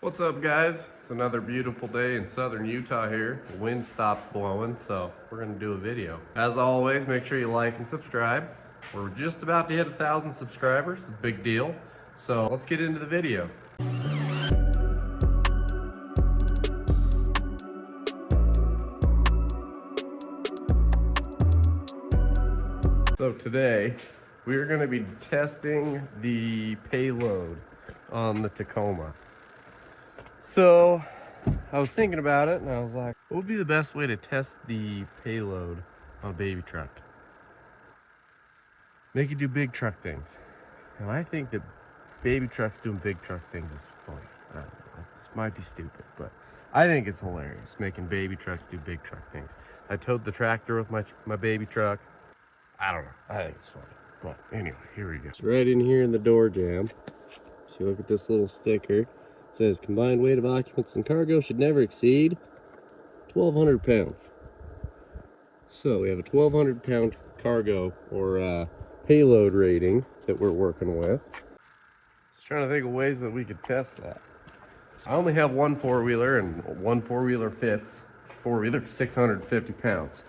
What's up, guys? It's another beautiful day in southern Utah here. The wind stopped blowing, so we're gonna do a video. As always, make sure you like and subscribe. We're just about to hit 1,000 subscribers. It's a big deal. So let's get into the video. So today, we are gonna be testing the payload on the Tacoma. So I was thinking about it and I was like, what would be the best way to test the payload on a baby truck? Make it do big truck things. And I think that baby trucks doing big truck things is funny. I don't know, this might be stupid, but I think it's hilarious making baby trucks do big truck things. I towed the tractor with my baby truck. I don't know, I think it's funny. But anyway, here we go. It's right in here in the door jamb. So you look at this little sticker. It says combined weight of occupants and cargo should never exceed 1,200 pounds. So we have a 1,200 pound cargo or payload rating that we're working with. Just trying to think of ways that we could test that. I only have one four-wheeler and one four-wheeler fits. Four-wheeler 650 pounds.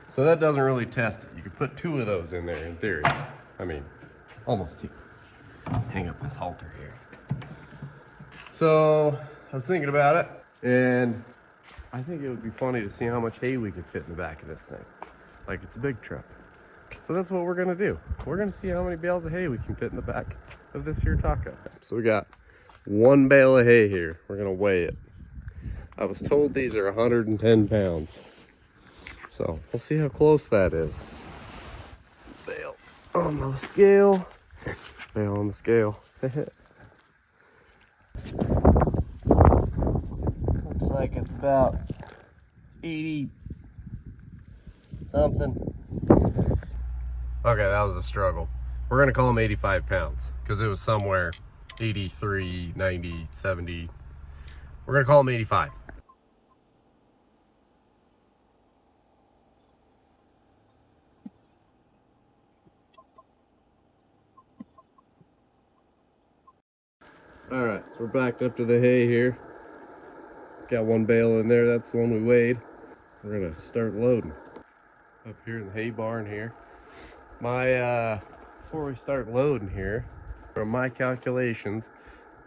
So that doesn't really test it. You could put two of those in there in theory. I mean, almost two. Hang up this halter here. So I was thinking about it, and I think it would be funny to see how much hay we could fit in the back of this thing. Like it's a big truck. So that's what we're gonna do. We're gonna see how many bales of hay we can fit in the back of this here taco. So we got one bale of hay here. We're gonna weigh it. I was told these are 110 pounds. So we'll see how close that is. Bale on the scale. Bale on the scale. Looks like it's about 80 something. Okay, that was a struggle. We're gonna call them 85 pounds because it was somewhere 83, 90, 70. We're gonna call them 85. All right, so we're backed up to the hay here. Got one bale in there, that's the one we weighed. We're gonna start loading. Up here in the hay barn here. Before we start loading here, from my calculations,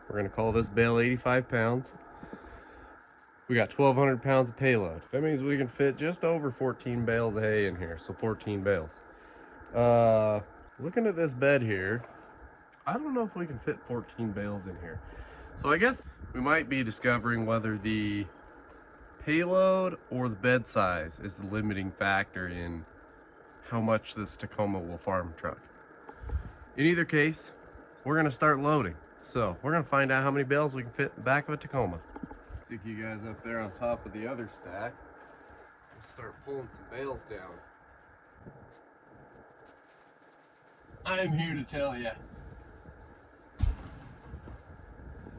we're gonna call this bale 85 pounds. We got 1,200 pounds of payload. That means we can fit just over 14 bales of hay in here, so 14 bales. Looking at this bed here, I don't know if we can fit 14 bales in here. So I guess we might be discovering whether the payload or the bed size is the limiting factor in how much this Tacoma will farm truck. In either case, we're gonna start loading. So we're gonna find out how many bales we can fit in the back of a Tacoma. Stick you guys up there on top of the other stack. We'll start pulling some bales down. I'm here to tell you,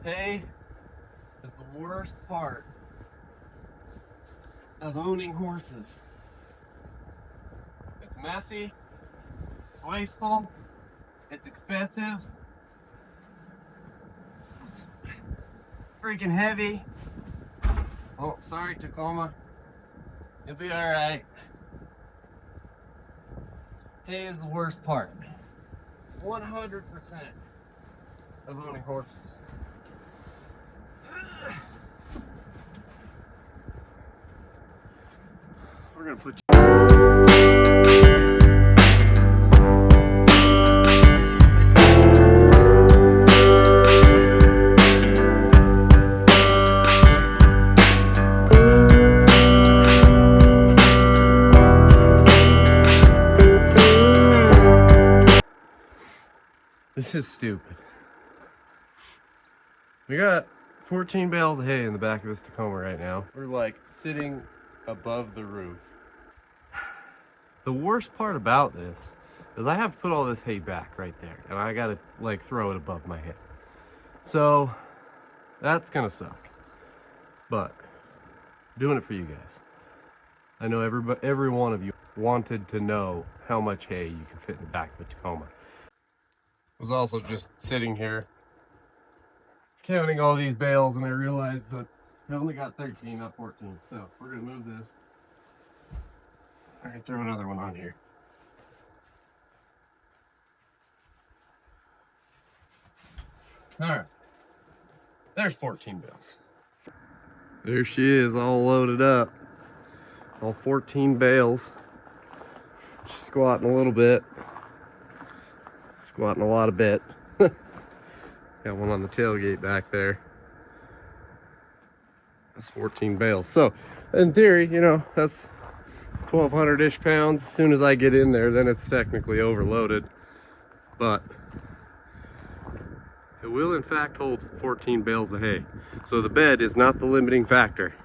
hay is the worst part of owning horses. It's messy, it's wasteful, it's expensive, it's freaking heavy. Oh, sorry, Tacoma. You'll be alright. Hay is the worst part. 100% of owning horses. We're gonna put This is stupid. We got 14 bales of hay in the back of this Tacoma right now. We're like sitting above the roof. The worst part about this is I have to put all this hay back right there, and I gotta like throw it above my head. So that's gonna suck. But I'm doing it for you guys. I know every one of you wanted to know how much hay you can fit in the back of a Tacoma. I was also just sitting here counting all these bales and I realized that I only got 13, not 14. So we're gonna move this. All right, throw another one on here. All right, there's 14 bales. There she is, all loaded up. All 14 bales. She's squatting a little bit. Squatting a lot of bit. Got one on the tailgate back there. That's 14 bales. So, in theory, you know, that's 1,200-ish pounds. As soon as I get in there, then it's technically overloaded. But it will, in fact, hold 14 bales of hay. So the bed is not the limiting factor.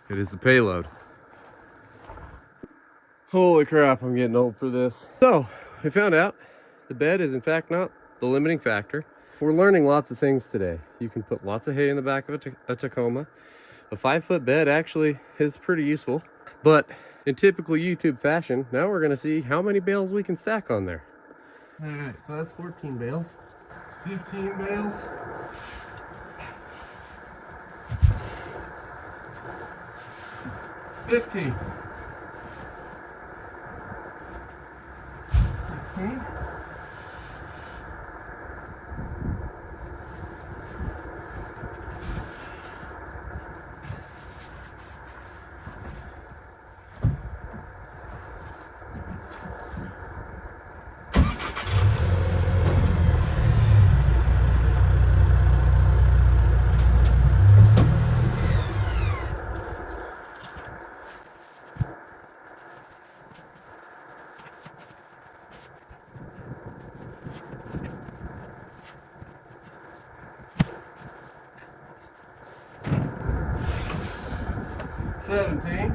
It is the payload. Holy crap, I'm getting old for this. So, we found out the bed is, in fact, not the limiting factor. We're learning lots of things today. You can put lots of hay in the back of a Tacoma. A 5-foot bed actually is pretty useful. But in typical YouTube fashion, now we're gonna see how many bales we can stack on there. All right, so that's 14 bales. It's 15 bales. 15. 16. 17.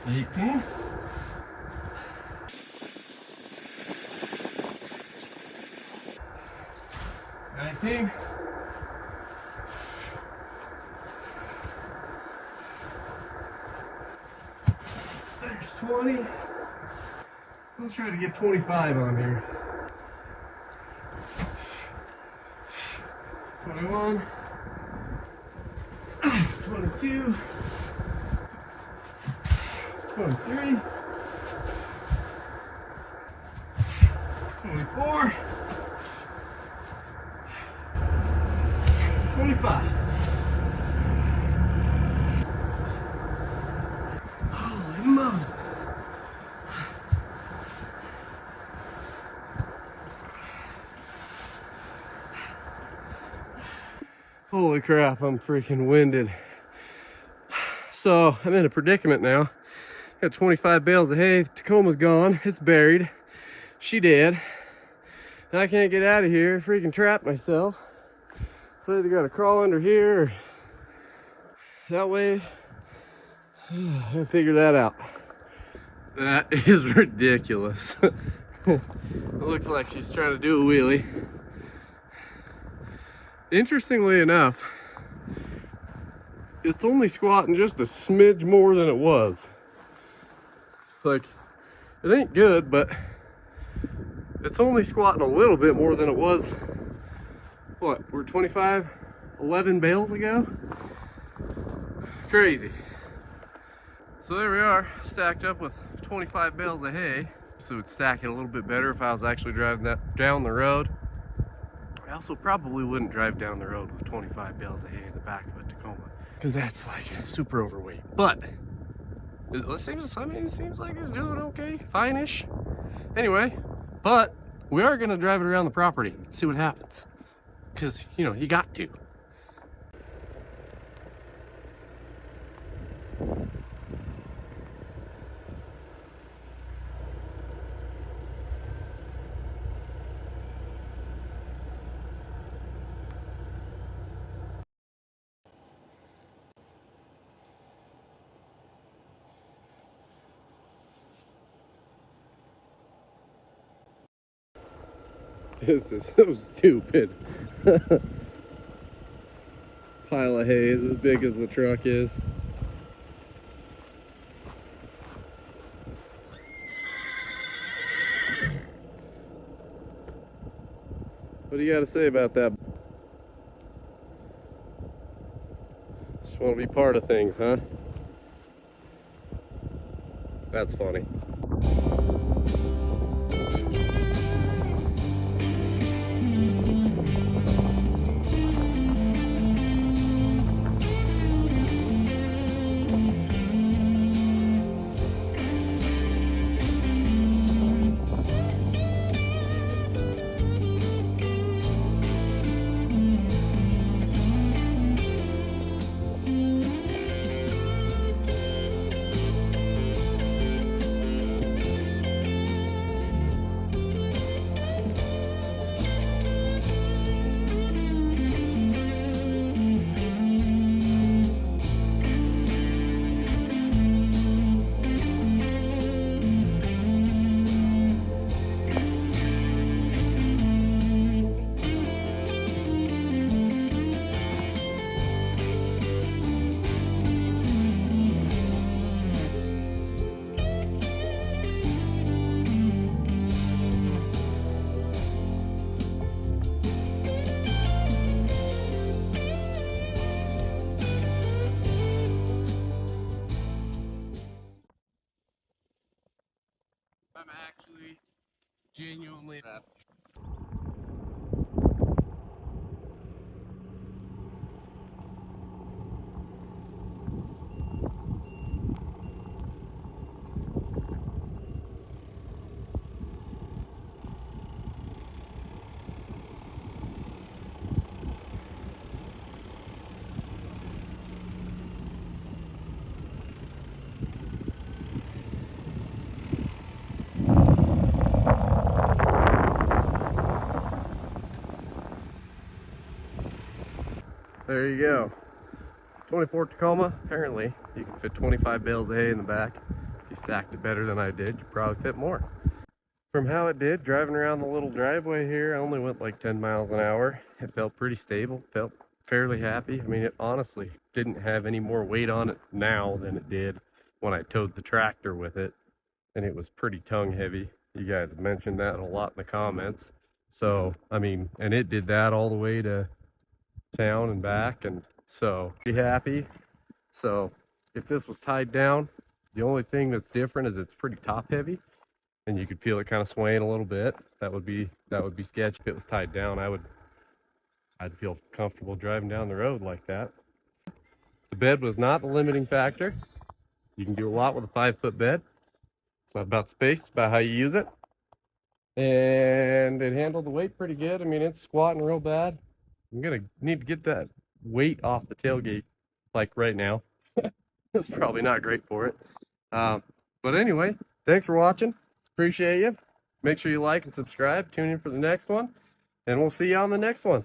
18. 19. 20. Let's try to get 25 on here. 21. 22. 23. 24. 25. Holy Moses. Holy crap, I'm freaking winded. So I'm in a predicament now. Got 25 bales of hay. Tacoma's gone. It's buried. She dead. And I can't get out of here. Freaking trap myself. So I either gotta crawl under here or that way. I gotta figure that out. That is ridiculous. It looks like she's trying to do a wheelie. Interestingly enough, it's only squatting just a smidge more than it was. Like, it ain't good, but it's only squatting a little bit more than it was. What, we're 25, 11 bales ago? Crazy. So there we are, stacked up with 25 bales of hay. So it'd stack it a little bit better if I was actually driving that down the road. I also probably wouldn't drive down the road with 25 bales of hay in the back of a Tacoma, because that's like super overweight. But it seems like it's doing okay, fine-ish. Anyway, but we are gonna drive it around the property, see what happens. Because, you know, you got to. This is so stupid. Pile of hay is as big as the truck is. What do you got to say about that? Just want to be part of things, huh? That's funny. I'm actually genuinely best. There you go. 24 Tacoma. Apparently, you can fit 25 bales of hay in the back. If you stacked it better than I did, you probably fit more. From how it did, driving around the little driveway here, I only went like 10 miles an hour. It felt pretty stable, felt fairly happy. I mean, it honestly didn't have any more weight on it now than it did when I towed the tractor with it. And it was pretty tongue heavy. You guys have mentioned that a lot in the comments. So, I mean, and it did that all the way to town and back, and so be happy. So if this was tied down, the only thing that's different is it's pretty top heavy, and you could feel it kind of swaying a little bit. That would be sketchy. If it was tied down, I'd feel comfortable driving down the road like that. The bed was not the limiting factor. You can do a lot with a 5-foot bed. It's not about space, it's about how you use it. And it handled the weight pretty good. I mean, it's squatting real bad. I'm gonna need to get that weight off the tailgate like right now. It's probably not great for it. But anyway, thanks for watching. Appreciate you. Make sure you like and subscribe. Tune in for the next one, and we'll see you on the next one.